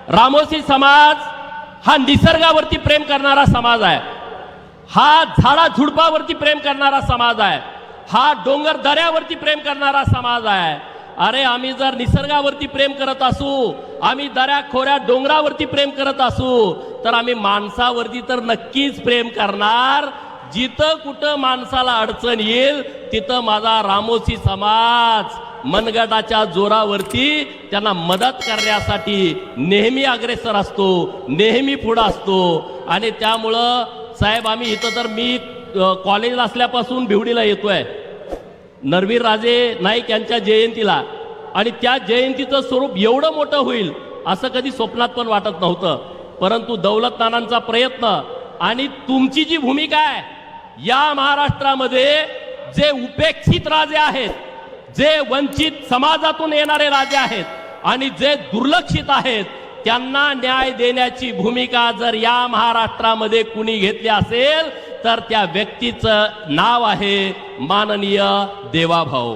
रामोसी समाज हा निसर्गावरती प्रेम करणारा समाज आहे, हा झाडा झुडपावरती प्रेम करणारा समाज आहे, हा डोंगर दऱ्यावरती प्रेम करणारा समाज आहे। अरे आम्ही जर निसर्गावरती प्रेम करत असू, आम्ही दऱ्या खोऱ्या डोंगरावरती प्रेम करत असू, तर आम्ही माणसावरती तर नक्कीच प्रेम करणार। जिथं कुठं माणसाला अडचण येईल तिथं माझा रामोसी समाज मनगटाच्या जोरावरती त्यांना मदत करण्यासाठी नेहमी अग्रेसर असतो, नेहमी पुढे असतो। आणि त्यामुळं साहेब आम्ही इथं तर मी कॉलेजला असल्यापासून भिवडीला येतोय नरवीर राजे नाईक यांच्या जयंतीला, आणि त्या जयंतीचं स्वरूप एवढं मोठं होईल असं कधी स्वप्नात पण वाटत नव्हतं। परंतु दौलत नानांचा प्रयत्न आणि तुमची जी भूमिका आहे, या महाराष्ट्रामध्ये जे उपेक्षित राजे आहेत, जे वंचित समाजातून येणारे राजे आहेत आणि जे दुर्लक्षित आहेत, त्यांना न्याय देण्याची भूमिका जर या महाराष्ट्रामध्ये कुणी घेतली असेल तर त्या व्यक्तीचं नाव आहे माननीय देवाभाऊ।